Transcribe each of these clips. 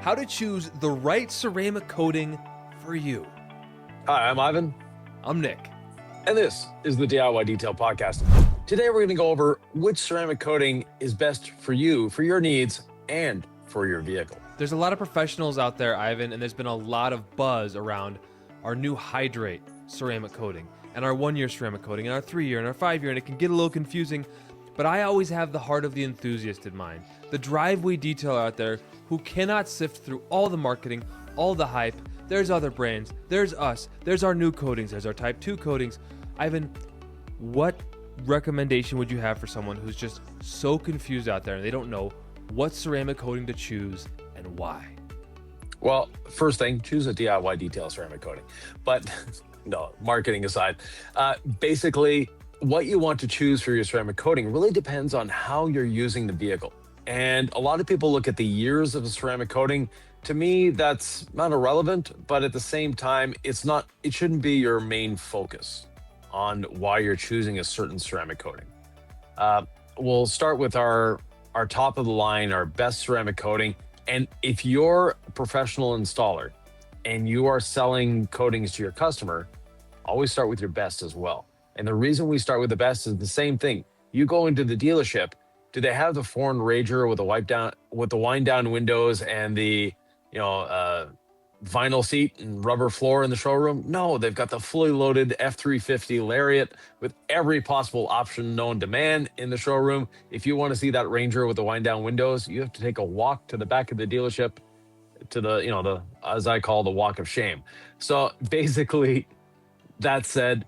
how to choose the right ceramic coating for you. Hi, I'm Ivan, I'm Nick. and this is the DIY Detail Podcast. Today, we're going to go over which ceramic coating is best for you, for your needs, and for your vehicle. There's a lot of professionals out there, Ivan, and there's been a lot of buzz around our new Hydrate ceramic coating, and our 1-year ceramic coating, and our 3-year, and our 5-year, and it can get a little confusing, but I always have the heart of the enthusiast in mind. The driveway detailer out there who cannot sift through all the marketing, all the hype. There's other brands, there's us, there's our new coatings, there's our Type 2 coatings. Ivan, what recommendation would you have for someone who's just so confused out there and they don't know what ceramic coating to choose and why? Well, first thing, choose a DIY Detail ceramic coating. But no, marketing aside, basically, what you want to choose for your ceramic coating really depends on how you're using the vehicle. And a lot of people look at the years of a ceramic coating. To me, that's not irrelevant, but at the same time, it shouldn't be your main focus on why you're choosing a certain ceramic coating. We'll start with our top of the line, our best ceramic coating. And if you're a professional installer and you are selling coatings to your customer, always start with your best as well. And the reason we start with the best is the same thing. You go into the dealership, do they have the foreign Rager with the wind down windows and the vinyl seat and rubber floor in the showroom? No, they've got the fully loaded F350 Lariat with every possible option known to man in the showroom. If you want to see that Ranger with the wind down windows, you have to take a walk to the back of the dealership to the as I call the walk of shame. So basically, that said,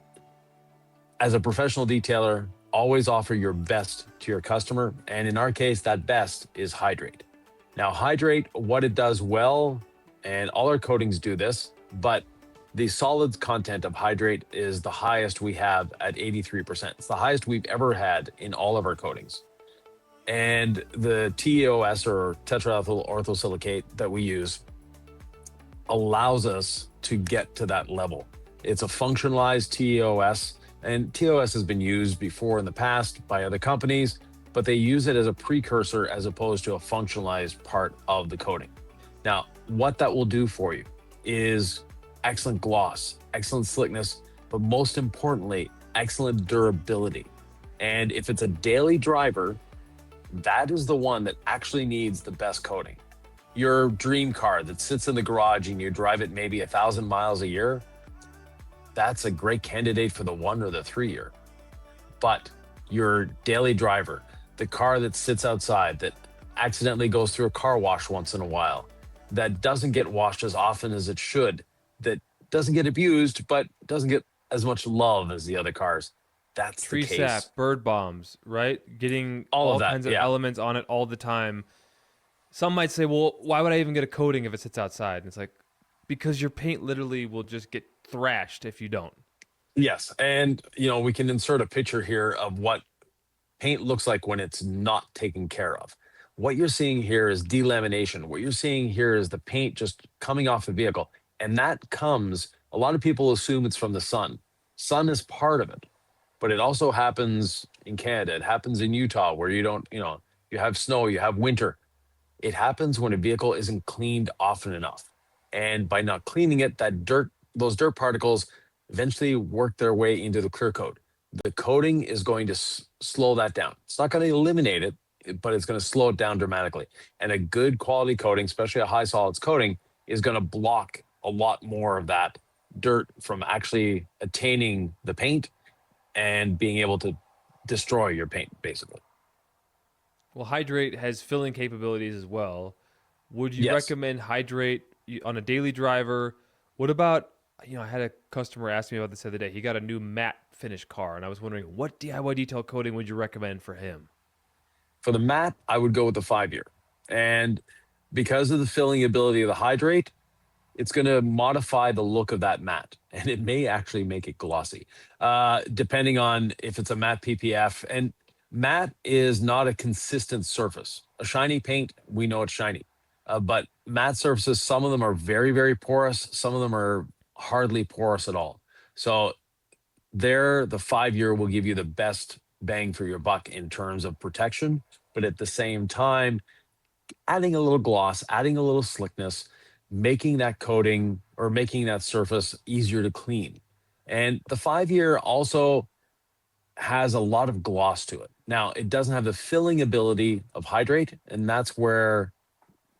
as a professional detailer, always offer your best to your customer. And in our case, that best is Hydrate. Now, Hydrate, what it does well, and all our coatings do this, but the solids content of Hydrate is the highest we have at 83%. It's the highest we've ever had in all of our coatings. And the TEOS, or tetraethyl orthosilicate, that we use allows us to get to that level. It's a functionalized TEOS, and TEOS has been used before in the past by other companies, but they use it as a precursor as opposed to a functionalized part of the coating. Now, what that will do for you is excellent gloss, excellent slickness, but most importantly, excellent durability. And if it's a daily driver, that is the one that actually needs the best coating. Your dream car that sits in the garage and you drive it maybe 1,000 miles a year, that's a great candidate for the 1 or the 3-year. But your daily driver, the car that sits outside, that accidentally goes through a car wash once in a while, that doesn't get washed as often as it should, that doesn't get abused, but doesn't get as much love as the other cars, that's Tree the case. sap, bird bombs, right? Getting all kinds of elements on it all the time. Some might say, well, why would I even get a coating if it sits outside? And it's like, because your paint literally will just get thrashed if you don't. Yes. And, we can insert a picture here of what paint looks like when it's not taken care of. What you're seeing here is delamination. What you're seeing here is the paint just coming off the vehicle. And that comes, a lot of people assume it's from the sun. Sun is part of it, but it also happens in Canada. It happens in Utah where you don't, you have snow, you have winter. It happens when a vehicle isn't cleaned often enough. And by not cleaning it, those dirt particles eventually work their way into the clear coat. The coating is going to slow that down. It's not going to eliminate it, but it's going to slow it down dramatically. And a good quality coating, especially a high solids coating, is going to block a lot more of that dirt from actually attaining the paint and being able to destroy your paint, basically. Well, Hydrate has filling capabilities as well. Would you recommend Hydrate on a daily driver? What about, I had a customer ask me about this the other day. He got a new matte finish car, and I was wondering, what DIY detail coating would you recommend for him? For the matte, I would go with the 5-year. And because of the filling ability of the Hydrate, it's going to modify the look of that matte, and it may actually make it glossy, depending on if it's a matte PPF. And matte is not a consistent surface. A shiny paint, we know it's shiny. But matte surfaces, some of them are very, very porous. Some of them are hardly porous at all. So the 5-year will give you the best bang for your buck in terms of protection. But at the same time, adding a little gloss, adding a little slickness, making that coating or making that surface easier to clean. And the 5 year also has a lot of gloss to it. Now, it doesn't have the filling ability of Hydrate, and that's where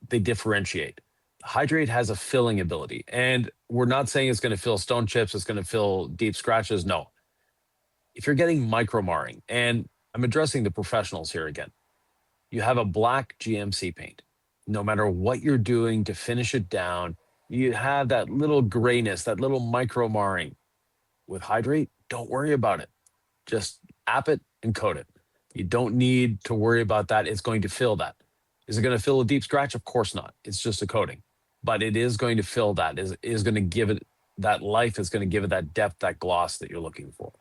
they differentiate. Hydrate has a filling ability, and we're not saying it's going to fill stone chips, it's going to fill deep scratches. No. If you're getting micro marring, and I'm addressing the professionals here again, you have a black GMC paint. No matter what you're doing to finish it down, you have that little grayness, that little micro marring. With Hydrate, don't worry about it. Just app it and coat it. You don't need to worry about that. It's going to fill that. Is it going to fill a deep scratch? Of course not. It's just a coating, but it is going to fill that. Is going to give it that life. It's going to give it that depth, that gloss that you're looking for.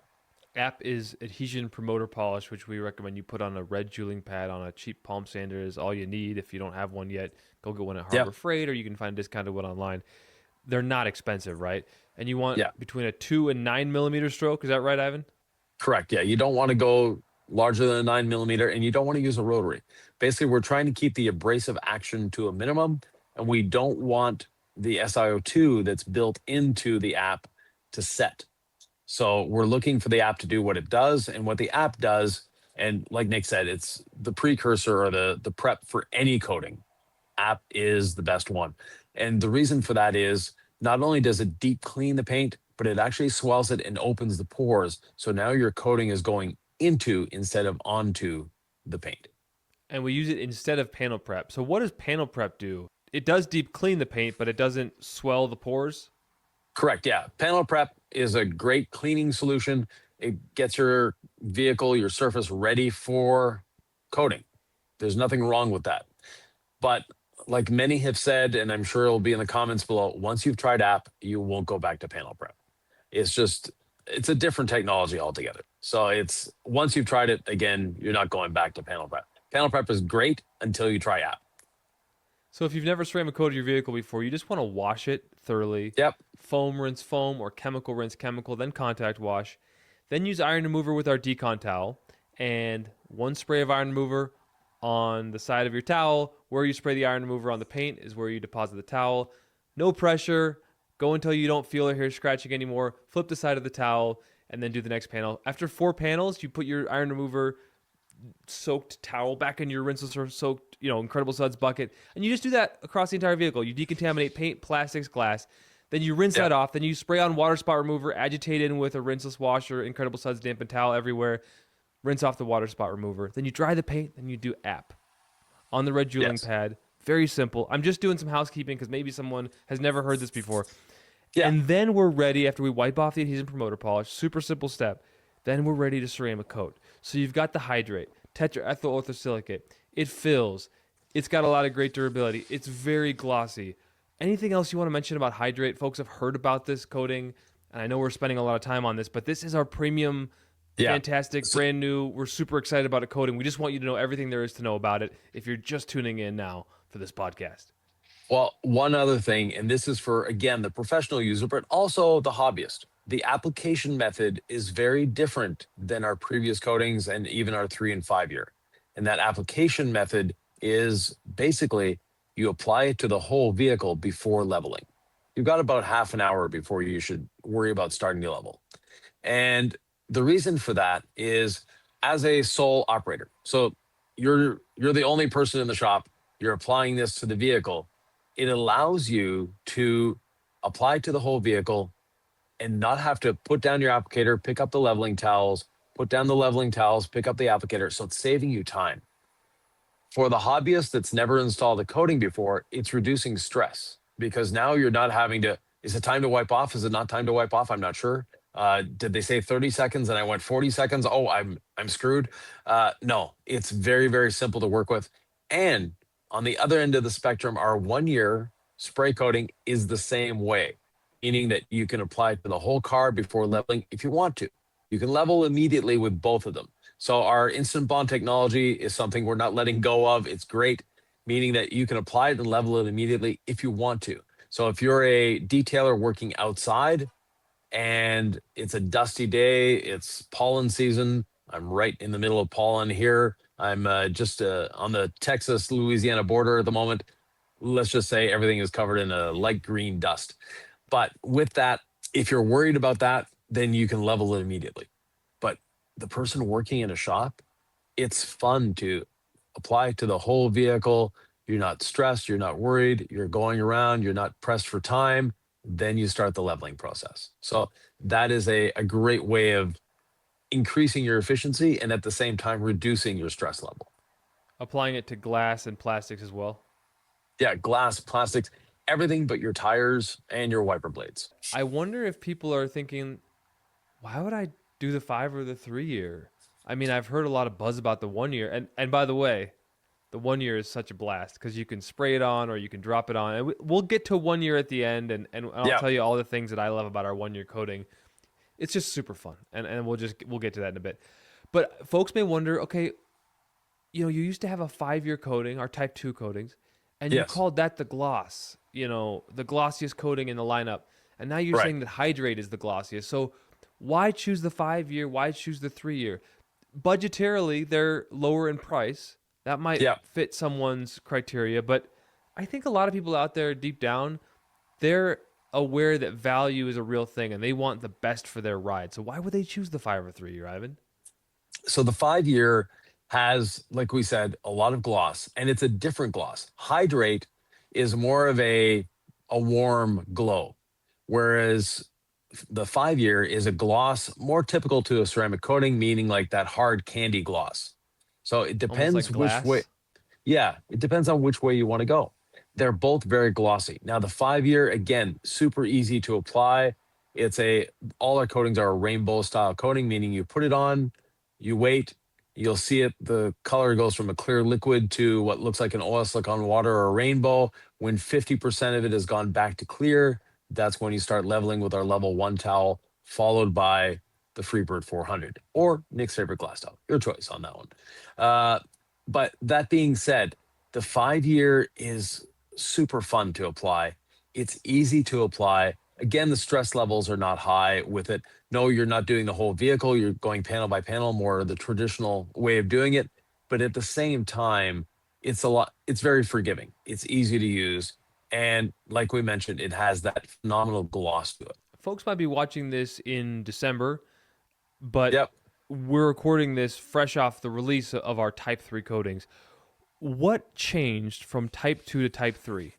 App is adhesion promoter polish, which we recommend you put on a red jeweling pad on a cheap palm sander is all you need. If you don't have one yet, go get one at Harbor Yep. Freight, or you can find a discounted one online. They're not expensive, right? And you want Yeah. between a 2 and 9 millimeter stroke. Is that right, Ivan? Correct. Yeah. You don't want to go larger than a 9 millimeter, and you don't want to use a rotary. Basically, we're trying to keep the abrasive action to a minimum, and we don't want the SiO2 that's built into the app to set. So we're looking for the app to do what it does, and what the app does. And like Nick said, it's the precursor or the prep for any coating. App is the best one. And the reason for that is not only does it deep clean the paint, but it actually swells it and opens the pores. So now your coating is going into instead of onto the paint. And we use it instead of panel prep. So what does panel prep do? It does deep clean the paint, but it doesn't swell the pores. Correct. Yeah. Panel prep is a great cleaning solution. It gets your vehicle, your surface ready for coating. There's nothing wrong with that. But like many have said, and I'm sure it'll be in the comments below, once you've tried app, you won't go back to panel prep. It's a different technology altogether. So it's once you've tried it, again, you're not going back to panel prep. Panel prep is great until you try app. So if you've never ceramic coated your vehicle before, you just want to wash it thoroughly. Yep. Foam rinse foam or chemical rinse chemical, then contact wash. Then use iron remover with our decon towel and one spray of iron remover on the side of your towel. Where you spray the iron remover on the paint is where you deposit the towel. No pressure. Go until you don't feel or hear scratching anymore. Flip the side of the towel and then do the next panel. After 4 panels, you put your iron remover soaked towel back in your rinseless or soaked, Incredible Suds bucket. And you just do that across the entire vehicle. You decontaminate paint, plastics, glass. Then you rinse that off. Then you spray on water spot remover, agitate in with a rinseless washer, Incredible Suds dampened towel everywhere. Rinse off the water spot remover. Then you dry the paint. Then you do app on the red jeweling pad. Very simple. I'm just doing some housekeeping because maybe someone has never heard this before. Yeah. And then we're ready after we wipe off the adhesion promoter polish. Super simple step. Then we're ready to ceramic coat. So you've got the Hydrate, tetraethyl orthosilicate. It fills. It's got a lot of great durability. It's very glossy. Anything else you want to mention about Hydrate? Folks have heard about this coating, and I know we're spending a lot of time on this, but this is our premium, fantastic, brand new. We're super excited about a coating. We just want you to know everything there is to know about it if you're just tuning in now for this podcast. Well, one other thing, and this is for, again, the professional user, but also the hobbyist. The application method is very different than our previous coatings and even our 3 and 5 year. And that application method is basically you apply it to the whole vehicle before leveling. You've got about half an hour before you should worry about starting to level. And the reason for that is as a sole operator. So you're the only person in the shop, you're applying this to the vehicle. It allows you to apply to the whole vehicle and not have to put down your applicator, pick up the leveling towels, put down the leveling towels, pick up the applicator. So it's saving you time. For the hobbyist that's never installed a coating before, it's reducing stress because now you're not having to, is it time to wipe off? Is it not time to wipe off? I'm not sure. Did they say 30 seconds and I went 40 seconds? Oh, I'm screwed. No, it's very, very simple to work with. And on the other end of the spectrum, our 1 year spray coating is the same way, meaning that you can apply to the whole car before leveling if you want to. You can level immediately with both of them. So our instant bond technology is something we're not letting go of. It's great, meaning that you can apply it and level it immediately if you want to. So if you're a detailer working outside and it's a dusty day, it's pollen season. I'm right in the middle of pollen here. I'm just on the Texas-Louisiana border at the moment. Let's just say everything is covered in a light green dust. But with that, if you're worried about that, then you can level it immediately. But the person working in a shop, it's fun to apply to the whole vehicle. You're not stressed, you're not worried, you're going around, you're not pressed for time. Then you start the leveling process. So that is a great way of increasing your efficiency and at the same time reducing your stress level. Applying it to glass and plastics as well. Yeah, glass, plastics, everything but your tires and your wiper blades. I wonder if people are thinking, why would I do the 5 or the 3 year? I mean, I've heard a lot of buzz about the 1 year, and by the way, the 1 year is such a blast because you can spray it on or you can drop it on. And we'll get to 1 year at the end, and I'll Yeah, tell you all the things that I love about our 1 year coating. It's just super fun, and we'll get to that in a bit. But folks may wonder, okay, you used to have a 5 year coating, our Type 2 coatings, and you yes, called that the gloss, the glossiest coating in the lineup. And now you're right. saying that Hydrate is the glossiest. So why choose the 5 year? Why choose the 3 year? Budgetarily, they're lower in price. That might Yeah. fit someone's criteria, but I think a lot of people out there deep down, they're aware that value is a real thing and they want the best for their ride. So why would they choose the 5 or 3 year, Ivan? So the 5 year has, like we said, a lot of gloss, and it's a different gloss. Hydrate is more of a warm glow, whereas the 5 year is a gloss more typical to a ceramic coating, meaning like that hard candy gloss. So it Almost like depends which way. glass. Yeah, it depends on which way you want to go. They're both very glossy. Now, the 5 year, again, super easy to apply. It's all our coatings are a rainbow style coating, meaning you put it on, you wait, you'll see it. The color goes from a clear liquid to what looks like an oil slick on water or a rainbow. When 50% of it has gone back to clear, that's when you start leveling with our level one towel, followed by the Freebird 400 or Nick's favorite glass towel. Your choice on that one. Uh, but that being said, the 5 year is super fun to apply. It's easy to apply. Again, the stress levels are not high with it. No, you're not doing the whole vehicle. You're going panel by panel, more the traditional way of doing it. But at the same time, it's very forgiving. It's easy to use. And like we mentioned, it has that phenomenal gloss to it. Folks might be watching this in December, but Yep. we're recording this fresh off the release of our Type 3 coatings. What changed from Type 2 to Type 3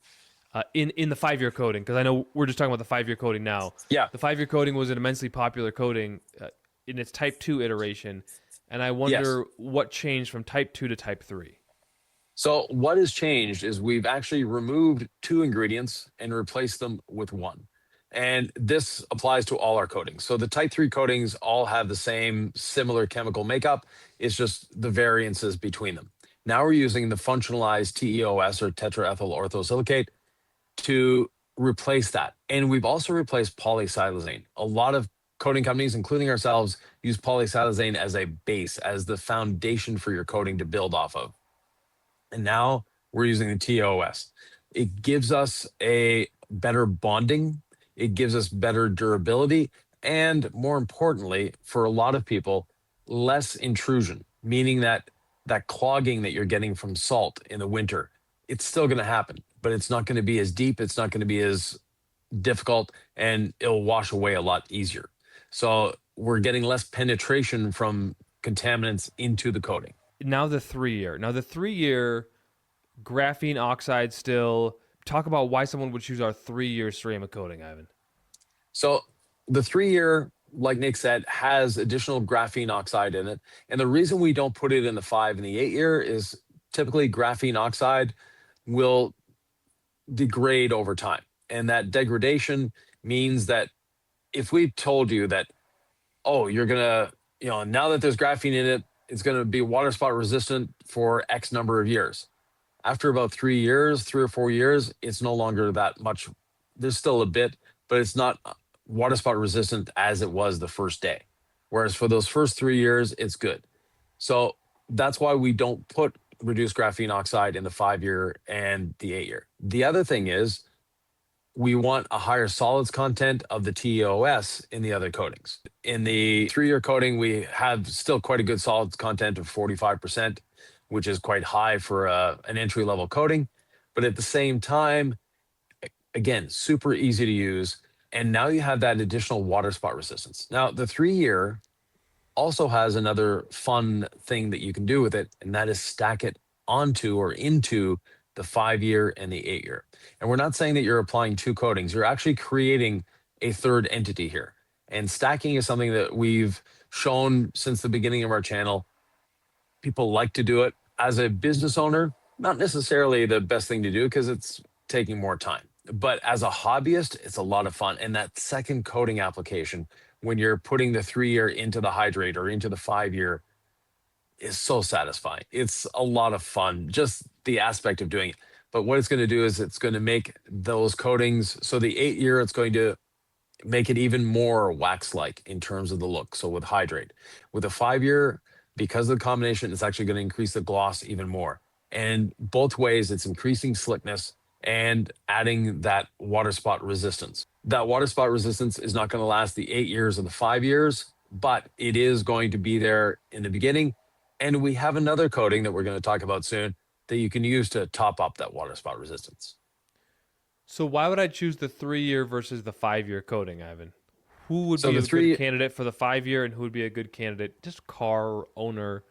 in the 5 year coating? Because I know we're just talking about the 5 year coating now. Yeah. The 5 year coating was an immensely popular coating in its Type 2 iteration. And I Yes. wonder what changed from Type 2 to Type 3. So what has changed is we've actually removed two ingredients and replaced them with one. And this applies to all our coatings. So the type 3 coatings all have the same similar chemical makeup. It's just the variances between them. Now we're using the functionalized TEOS or tetraethyl orthosilicate to replace that. And we've also replaced polysilazane. A lot of coating companies, including ourselves, use polysilazane as a base, as the foundation for your coating to build off of. And now we're using the TOS. It gives us a better bonding, it gives us better durability, and more importantly, for a lot of people, less intrusion, meaning that that clogging that you're getting from salt in the winter, it's still going to happen, but it's not going to be as deep, it's not going to be as difficult, and it'll wash away a lot easier. So we're getting less penetration from contaminants into the coating. Now the 3 year. Now the 3 year graphene oxide still. Talk about why someone would choose our 3 year ceramic coating, Ivan. So the 3 year, like Nick said, has additional graphene oxide in it. And the reason we don't put it in the 5 and the 8 year is typically graphene oxide will degrade over time. And that degradation means that if we told you that, oh, you're going to, now that there's graphene in it, it's going to be water spot resistant for X number of years. After about 3 years, 3 or 4 years, it's no longer that much. There's still a bit, but it's not water spot resistant as it was the first day. Whereas for those first 3 years, it's good. So that's why we don't put reduced graphene oxide in the 5 year and the 8 year. The other thing is we want a higher solids content of the TEOS in the other coatings. In the 3 year coating, we have still quite a good solids content of 45%. which is quite high for an entry level coating. But at the same time, again, super easy to use. And now you have that additional water spot resistance. Now, the 3 year also has another fun thing that you can do with it, and that is stack it onto or into the 5 year and the 8 year. And we're not saying that you're applying two coatings, you're actually creating a third entity here. And stacking is something that we've shown since the beginning of our channel. People like to do it. As a business owner, not necessarily the best thing to do because it's taking more time. But as a hobbyist, it's a lot of fun. And that second coating application, when you're putting the 3 year into the Hydrate or into the 5 year, is so satisfying. It's a lot of fun, just the aspect of doing it. But what it's going to do is it's going to make those coatings. So the 8 year, it's going to make it even more wax-like in terms of the look. So with Hydrate, with a 5 year, because of the combination, it's actually going to increase the gloss even more. And both ways, it's increasing slickness and adding that water spot resistance. That water spot resistance is not going to last the 8 years or the 5 years, but it is going to be there in the beginning. And we have another coating that we're going to talk about soon that you can use to top up that water spot resistance. So why would I choose the 3 year versus the 5 year coating, Ivan? Who would So be the a three- good candidate for the 5 year, and who would be a good candidate, just car owner,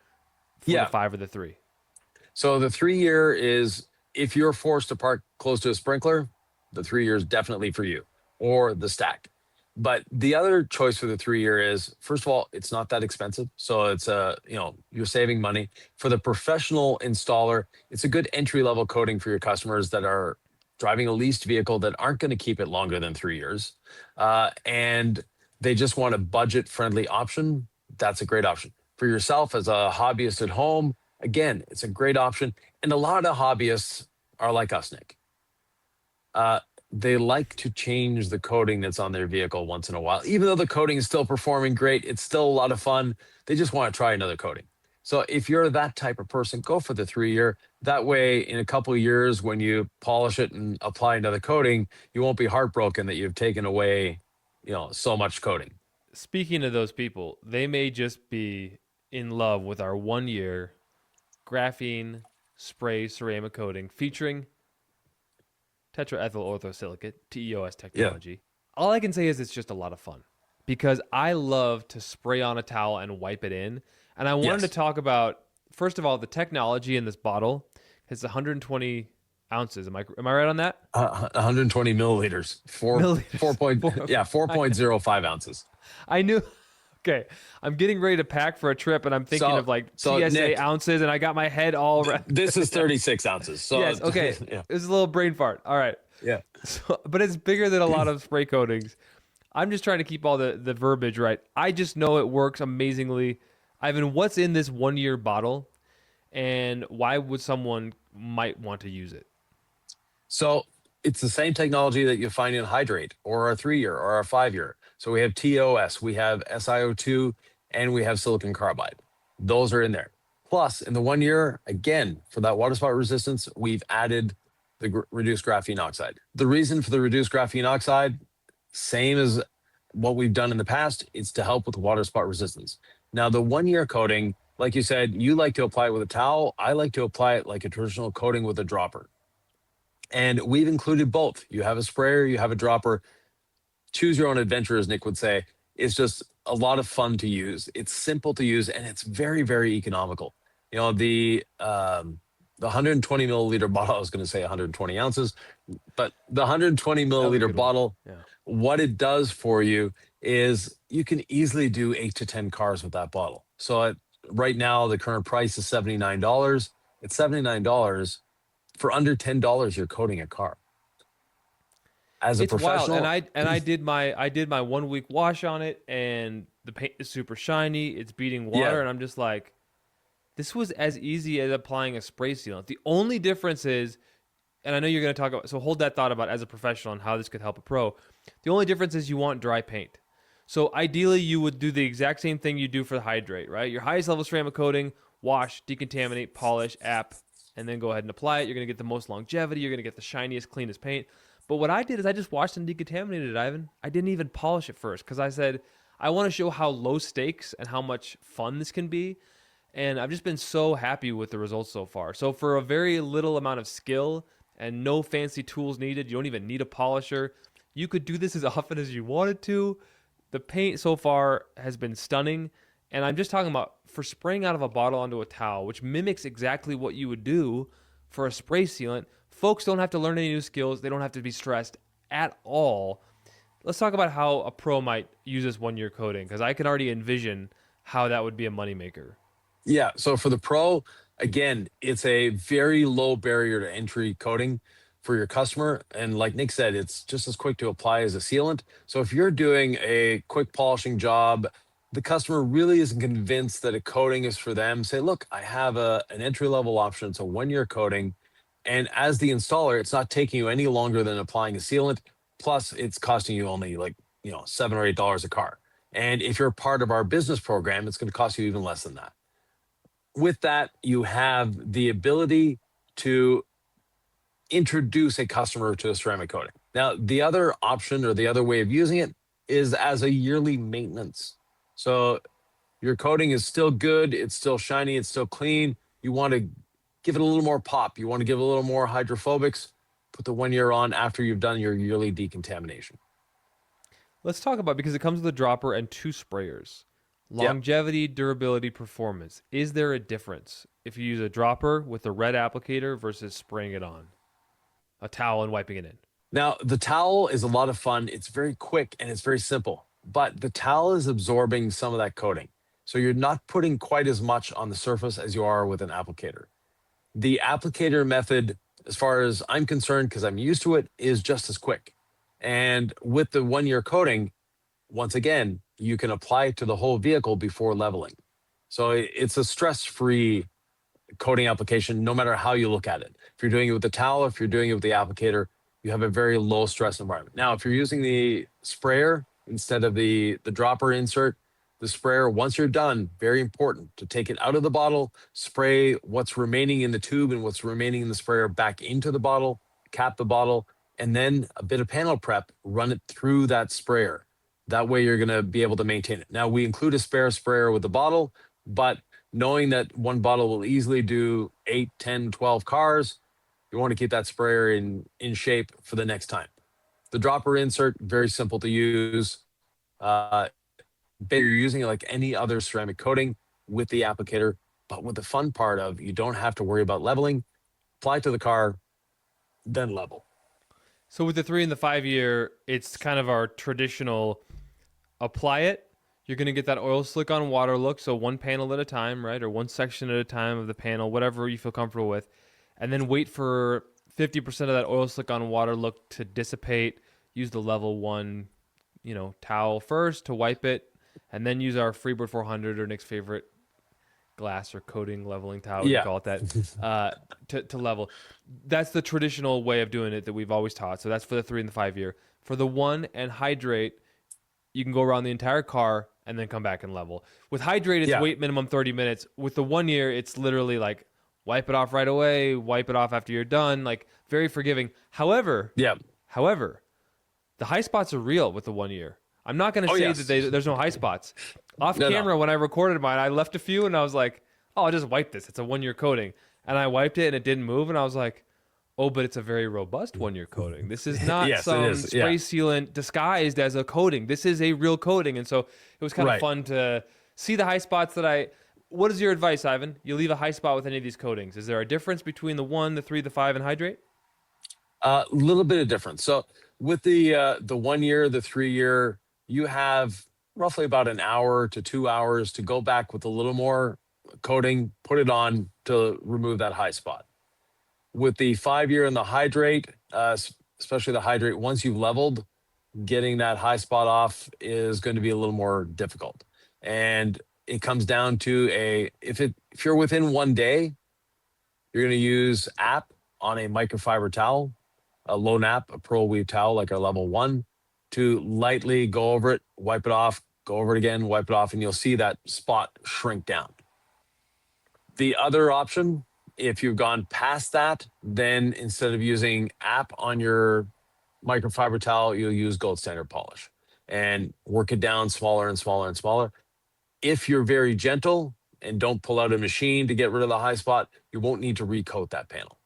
for Yeah. the 5 or the 3? So the 3 year is, if you're forced to park close to a sprinkler, the 3 year is definitely for you, or the stack. But the other choice for the 3 year is, first of all, it's not that expensive. So it's you're saving money. For the professional installer, it's a good entry level coating for your customers that are driving a leased vehicle that aren't going to keep it longer than 3 years. And they just want a budget friendly option. That's a great option. For yourself as a hobbyist at home, again, it's a great option. And a lot of hobbyists are like us, Nick. They like to change the coating that's on their vehicle once in a while. Even though the coating is still performing great, it's still a lot of fun. They just want to try another coating. So if you're that type of person, go for the 3 year. That way, in a couple of years, when you polish it and apply another coating, you won't be heartbroken that you've taken away, so much coating. Speaking of those people, they may just be in love with our 1 year graphene spray ceramic coating featuring tetraethyl orthosilicate, TEOS technology. All I can say is it's just a lot of fun because I love to spray on a towel and wipe it in. And I wanted to talk about, first of all, the technology in this bottle. It's 120 ounces. Am I right on that? 120 milliliters, Milliliters. 4.05 ounces. I knew. Okay, I'm getting ready to pack for a trip, and I'm thinking of TSA Nick, ounces, and I got my head all. This is 36 ounces. So yes, okay. Yeah. It was a little brain fart. All right. Yeah. So, but it's bigger than a lot of spray coatings. I'm just trying to keep all the verbiage right. I just know it works amazingly. Ivan, what's in this 1 year bottle, and why would someone might want to use it? So it's the same technology that you find in Hydrate or our 3 year or our 5 year. So we have TOS, we have SiO2, and we have silicon carbide. Those are in there. Plus, in the 1 year, again, for that water spot resistance, we've added the reduced graphene oxide. The reason for the reduced graphene oxide, same as what we've done in the past, it's to help with water spot resistance. Now, the 1 year coating, like you said, you like to apply it with a towel. I like to apply it like a traditional coating with a dropper. And we've included both. You have a sprayer, you have a dropper. Choose your own adventure, as Nick would say. It's just a lot of fun to use. It's simple to use, and it's very, very economical. The 120 milliliter bottle, I was going to say 120 ounces, but the 120 milliliter bottle, what it does for you is you can easily do 8 to 10 cars with that bottle. So right now, the current price is $79. It's $79. For under $10, you're coating a car. As a professional, wild. And I did my 1 week wash on it, and the paint is super shiny. It's beating water, and I'm just like, this was as easy as applying a spray sealant. The only difference is, and I know you're going to talk about, so hold that thought about as a professional and how this could help a pro. The only difference is you want dry paint. So ideally, you would do the exact same thing you do for the Hydrate, right? Your highest level ceramic coating, wash, decontaminate, polish, and then go ahead and apply it. You're going to get the most longevity. You're going to get the shiniest, cleanest paint. But what I did is I just washed and decontaminated it, Ivan. I didn't even polish it first because I said, I want to show how low stakes and how much fun this can be. And I've just been so happy with the results so far. So for a very little amount of skill and no fancy tools needed, you don't even need a polisher. You could do this as often as you wanted to. The paint so far has been stunning. And I'm just talking about for spraying out of a bottle onto a towel, which mimics exactly what you would do for a spray sealant. Folks don't have to learn any new skills. They don't have to be stressed at all. Let's talk about how a pro might use this 1 year coating, because I can already envision how that would be a moneymaker. Yeah. So for the pro, again, it's a very low barrier to entry coating for your customer. And like Nick said, it's just as quick to apply as a sealant. So if you're doing a quick polishing job, the customer really isn't convinced that a coating is for them. Say, look, I have an entry level option. It's a 1 year coating. And as the installer, it's not taking you any longer than applying a sealant. Plus, it's costing you only like, $7 or $8 a car. And if you're part of our business program, it's going to cost you even less than that. With that, you have the ability to introduce a customer to a ceramic coating. Now, the other option or the other way of using it is as a yearly maintenance. So your coating is still good, it's still shiny, it's still clean. You want to give it a little more pop, you want to give it a little more hydrophobics, put the 1 year on after you've done your yearly decontamination. Let's talk about, because it comes with a dropper and two sprayers. Yep. Longevity, durability, performance. Is there a difference if you use a dropper with a red applicator versus spraying it on a towel and wiping it in? Now, the towel is a lot of fun. It's very quick and it's very simple, but the towel is absorbing some of that coating. So you're not putting quite as much on the surface as you are with an applicator. The applicator method, as far as I'm concerned, because I'm used to it, is just as quick. And with the 1 year coating, once again, you can apply it to the whole vehicle before leveling. So it's a stress-free coating application, no matter how you look at it. If you're doing it with the towel, if you're doing it with the applicator, you have a very low stress environment. Now, if you're using the sprayer instead of the dropper insert, the sprayer, once you're done, very important to take it out of the bottle, spray what's remaining in the tube and what's remaining in the sprayer back into the bottle, cap the bottle, and then a bit of panel prep, run it through that sprayer. That way you're going to be able to maintain it. Now, we include a spare sprayer with the bottle, but knowing that one bottle will easily do 8, 10, 12 cars, you want to keep that sprayer in shape for the next time. The dropper insert, very simple to use. You're using it like any other ceramic coating with the applicator, but with the fun part of you don't have to worry about leveling. Apply to the car, then level. So with the 3 and the 5 year, it's kind of our traditional apply it. You're going to get that oil slick on water look. So one panel at a time, right? Or one section at a time of the panel, whatever you feel comfortable with. And then wait for 50% of that oil slick on water look to dissipate. Use the level 1, towel first to wipe it. And then use our Freebird 400 or Nick's favorite glass or coating leveling towel, we call it that, to level. That's the traditional way of doing it that we've always taught. So that's for the 3 and the 5 year. For the 1 and Hydrate, you can go around the entire car and then come back and level. With Hydrate, it's wait minimum 30 minutes. With the 1 year, it's literally like wipe it off right away, wipe it off after you're done, like very forgiving. However, the high spots are real with the 1 year. I'm not going to say that there's no high spots. Off camera, when I recorded mine, I left a few and I was like, oh, I'll just wipe this. It's a 1 year coating. And I wiped it and it didn't move. And I was like, oh, but it's a very robust 1 year coating. This is not some spray sealant disguised as a coating. This is a real coating. And so it was kind of fun to see the high spots what is your advice, Ivan? You leave a high spot with any of these coatings. Is there a difference between the 1, the 3, the 5, and Hydrate? A little bit of difference. So with the 1 year, the 3 year, you have roughly about an hour to 2 hours to go back with a little more coating, put it on to remove that high spot. With the 5 year and the Hydrate, especially the Hydrate, once you've leveled, getting that high spot off is going to be a little more difficult. And it comes down to if you're within 1 day, you're going to use app on a microfiber towel, a low nap, a pearl weave towel like our level 1, to lightly go over it, wipe it off, go over it again, wipe it off, and you'll see that spot shrink down. The other option, if you've gone past that, then instead of using app on your microfiber towel, you'll use gold standard polish and work it down smaller and smaller and smaller. If you're very gentle, and don't pull out a machine to get rid of the high spot, you won't need to recoat that panel.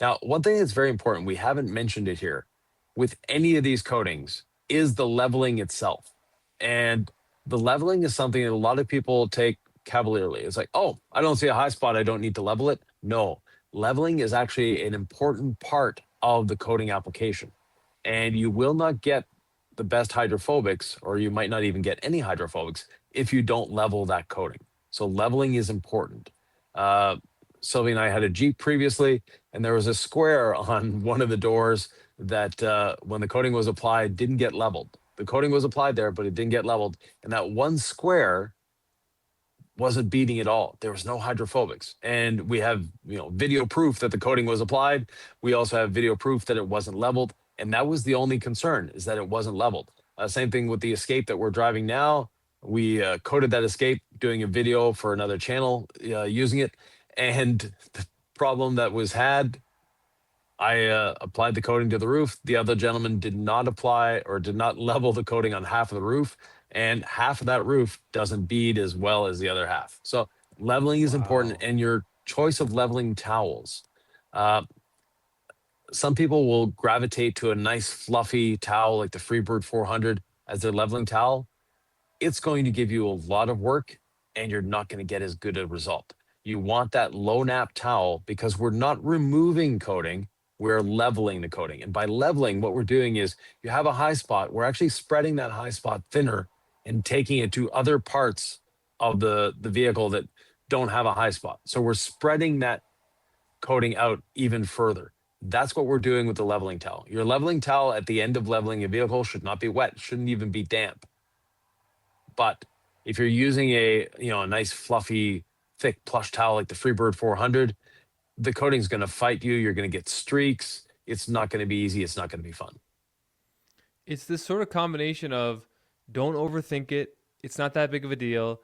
Now, one thing that's very important, we haven't mentioned it here, with any of these coatings is the leveling itself. And the leveling is something that a lot of people take cavalierly. It's like, oh, I don't see a high spot, I don't need to level it. No, leveling is actually an important part of the coating application. And you will not get the best hydrophobics, or you might not even get any hydrophobics if you don't level that coating. So leveling is important. Uh, Sylvie and I had a Jeep previously, and there was a square on one of the doors that when the coating was applied, didn't get leveled. The coating was applied there, but it didn't get leveled. And that one square wasn't beating at all. There was no hydrophobics. And we have, video proof that the coating was applied. We also have video proof that it wasn't leveled. And that was the only concern, is that it wasn't leveled. Same thing with the Escape that we're driving now. We coated that Escape doing a video for another channel using it. And the problem that was had, I applied the coating to the roof. The other gentleman did not apply or did not level the coating on half of the roof. And half of that roof doesn't bead as well as the other half. So leveling is important, Wow. and your choice of leveling towels. Uh, some people will gravitate to a nice fluffy towel like the Freebird 400 as their leveling towel. It's going to give you a lot of work, and you're not going to get as good a result. You want that low nap towel because we're not removing coating, we're leveling the coating. And by leveling, what we're doing is you have a high spot, we're actually spreading that high spot thinner and taking it to other parts of the vehicle that don't have a high spot. So we're spreading that coating out even further. That's what we're doing with the leveling towel. Your leveling towel at the end of leveling a vehicle should not be wet, shouldn't even be damp. But if you're using a nice fluffy thick plush towel like the Freebird 400, the coating's going to fight you. You're going to get streaks. It's not going to be easy. It's not going to be fun. It's this sort of combination of don't overthink it, it's not that big of a deal,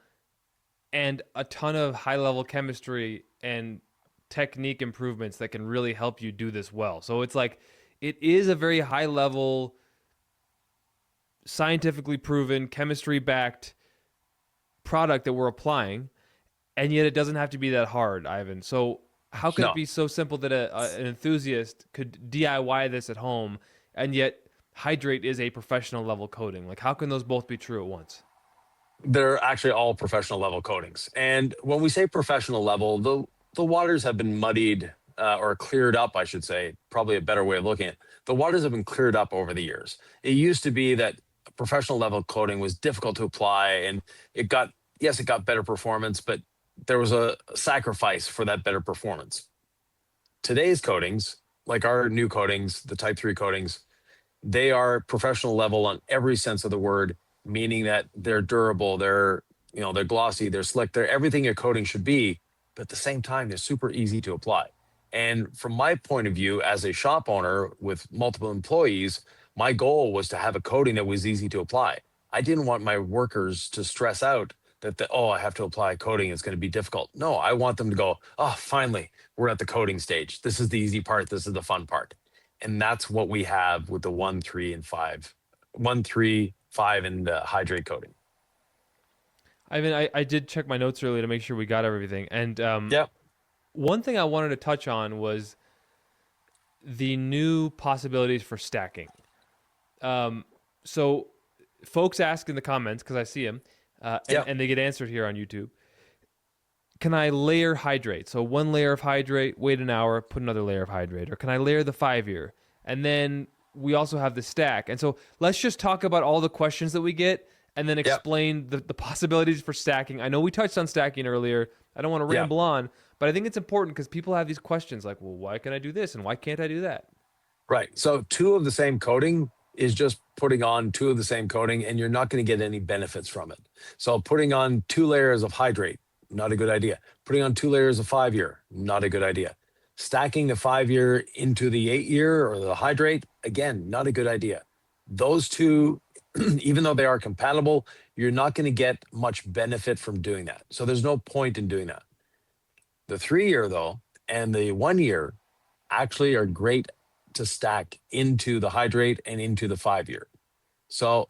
and a ton of high level chemistry and technique improvements that can really help you do this well. So it's like it is a very high level, scientifically proven, chemistry backed product that we're applying, and yet it doesn't have to be that hard, Ivan. So how could it No, be so simple that an enthusiast could DIY this at home, and yet Hydrate is a professional level coating? Like, how can those both be true at once? they're actually all professional level coatings. And when we say professional level, the waters have been muddied or cleared up, I should say, probably a better way of looking at it. The waters have been cleared up over the years. It used to be that professional level coating was difficult to apply, and it got better performance, but there was a sacrifice for that better performance. Today's coatings, like our new coatings, the Type 3 coatings, they are professional level on every sense of the word, meaning that they're durable, they're glossy, they're slick, they're everything a coating should be, but at the same time, they're super easy to apply. And from my point of view, as a shop owner with multiple employees, my goal was to have a coating that was easy to apply. I didn't want my workers to stress out that I have to apply a coating, it's going to be difficult. No, I want them to go, oh, finally, we're at the coating stage. This is the easy part. This is the fun part. And that's what we have with the 1, 3, and 5, 1, 3, 5, and Hydrate coating. Ivan, I did check my notes earlier to make sure we got everything. And Yep. one thing I wanted to touch on was the new possibilities for stacking. So folks ask in the comments, because I see them, Yep. and they get answered here on YouTube. Can I layer Hydrate? So one layer of Hydrate, wait an hour, put another layer of Hydrate. Or can I layer the 5-year? And then we also have the stack. And so let's just talk about all the questions that we get and then Yep. explain the possibilities for stacking. I know we touched on stacking earlier. I don't want to Yep. ramble on, but I think it's important because people have these questions like, well, why can I do this? And why can't I do that? Right. So two of the same coating is just putting on two of the same coating, and you're not going to get any benefits from it. So putting on 2 layers of Hydrate, not a good idea. Putting on 2 layers of 5-year, not a good idea. Stacking the 5-year into the 8-year or the Hydrate, again, not a good idea. Those two, even though they are compatible, you're not going to get much benefit from doing that. So there's no point in doing that. The 3-year, though, and the 1-year actually are great to stack into the Hydrate and into the 5-year. So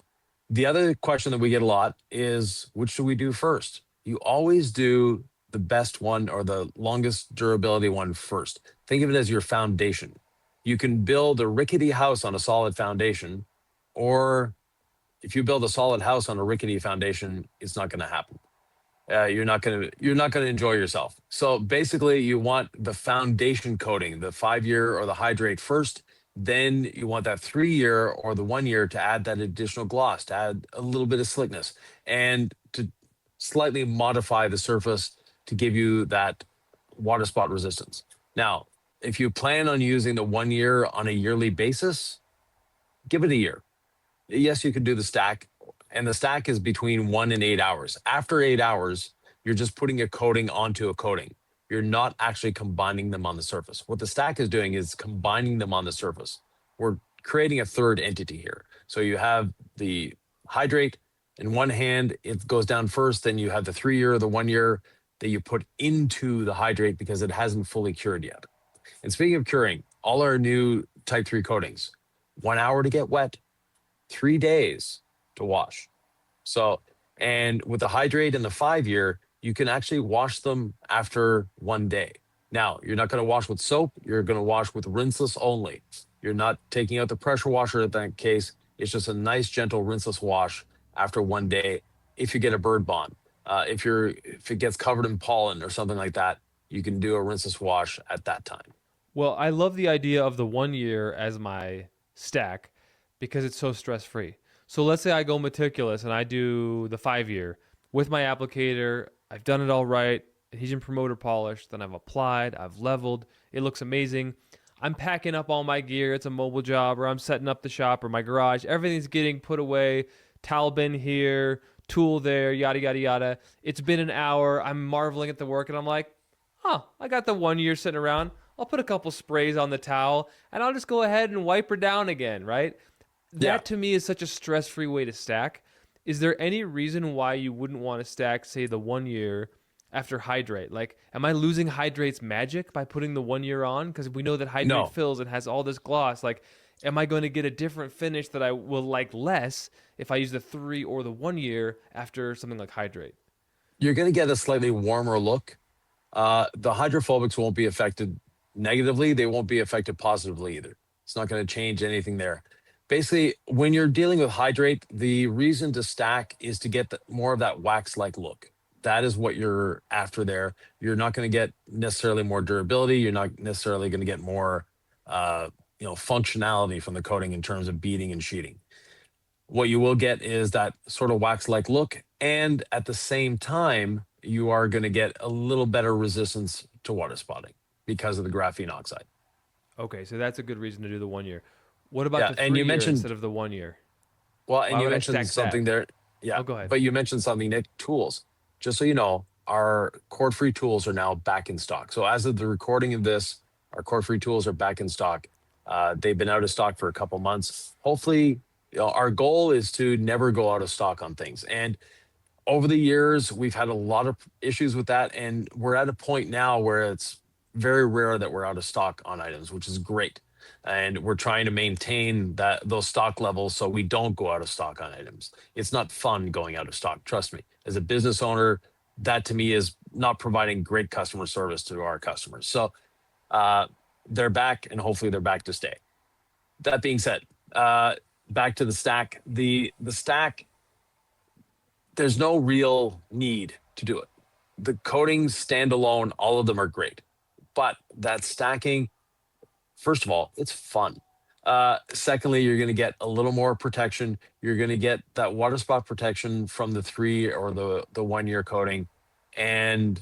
the other question that we get a lot is, which do we do first? You always do the best one or the longest durability one first. Think of it as your foundation. You can build a rickety house on a solid foundation, or if you build a solid house on a rickety foundation, it's not going to happen. You're not gonna enjoy yourself. So basically, you want the foundation coating, the 5 year or the hydrate first. Then you want that 3 year or the 1 year to add that additional gloss, to add a little bit of slickness, and to slightly modify the surface to give you that water spot resistance. Now, if you plan on using the 1 year on a yearly basis, give it a year. Yes, you could do the stack, and the stack is between 1 and 8 hours. After 8 hours, you're just putting a coating onto a coating. You're not actually combining them on the surface. What the stack is doing is combining them on the surface. We're creating a third entity here. So you have the hydrate in one hand, it goes down first, then you have the 3 year or the 1 year that you put into the hydrate because it hasn't fully cured yet. And speaking of curing, all our new type 3 coatings, 1 hour to get wet, 3 days to wash. So, and with the hydrate and the 5 year, you can actually wash them after 1 day. Now, you're not going to wash with soap. You're going to wash with rinseless only. You're not taking out the pressure washer in that case. It's just a nice, gentle, rinseless wash after 1 day. If you get a bird bond, if it gets covered in pollen or something like that, you can do a rinseless wash at that time. Well, I love the idea of the 1 year as my stack because it's so stress free. So let's say I go meticulous and I do the 5 year with my applicator. I've done it all right, adhesion promoter polish, then I've applied, I've leveled, it looks amazing. I'm packing up all my gear, it's a mobile job, or I'm setting up the shop or my garage, everything's getting put away, towel bin here, tool there, yada, yada, yada. It's been an hour, I'm marveling at the work, and I'm like, I got the 1 year sitting around, I'll put a couple sprays on the towel, and I'll just go ahead and wipe her down again, right? That to me is such a stress-free way to stack. Is there any reason why you wouldn't want to stack, say, the 1 year after hydrate? Like, am I losing hydrate's magic by putting the 1 year on? Because we know that hydrate No, fills and has all this gloss. Like, am I going to get a different finish that I will like less if I use the 3 or the 1 year after something like hydrate? you're going to get a slightly warmer look. The hydrophobics won't be affected negatively. They won't be affected positively either. It's not going to change anything there. Basically, when you're dealing with hydrate, the reason to stack is to get more of that wax-like look. That is what you're after there. You're not going to get necessarily more durability. You're not necessarily going to get more, functionality from the coating in terms of beading and sheeting. What you will get is that sort of wax-like look, and at the same time, you are going to get a little better resistance to water spotting because of the graphene oxide. Okay, so that's a good reason to do the 1 year. What about Yeah, the and you 3 year mentioned instead of the 1 year? well, Why and you would I mentioned stack that? something there. Yeah, Oh, go ahead. but you mentioned something, Nick. Tools. Just so you know, our cord-free tools are now back in stock. So as of the recording of this, our cord-free tools are back in stock. They've been out of stock for a couple months. Hopefully, our goal is to never go out of stock on things. And over the years, we've had a lot of issues with that, and we're at a point now where it's very rare that we're out of stock on items, which is great. And we're trying to maintain those stock levels so we don't go out of stock on items. It's not fun going out of stock, trust me. As a business owner, that to me is not providing great customer service to our customers. So they're back, and hopefully they're back to stay. That being said, back to the stack. The stack, there's no real need to do it. The coatings standalone, all of them are great. But that stacking, first of all, it's fun. Secondly, you're going to get a little more protection. You're going to get that water spot protection from the 3 or the 1 year coating. And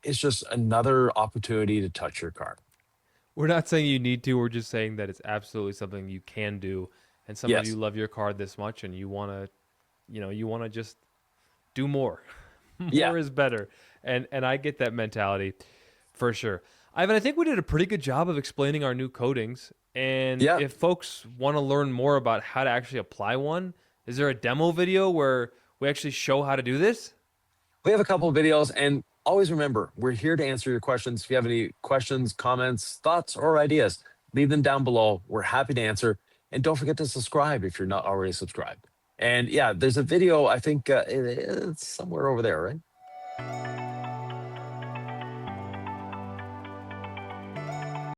it's just another opportunity to touch your car. We're not saying you need to. We're just saying that it's absolutely something you can do. And some of you Yes. love your car this much, and you want to just do more. Yeah. More is better. And I get that mentality for sure. Ivan, I think we did a pretty good job of explaining our new coatings. And Yeah. if folks want to learn more about how to actually apply one, is there a demo video where we actually show how to do this? We have a couple of videos, and always remember, we're here to answer your questions. If you have any questions, comments, thoughts, or ideas, leave them down below. We're happy to answer. And don't forget to subscribe if you're not already subscribed. And yeah, there's a video, I think it's somewhere over there, right?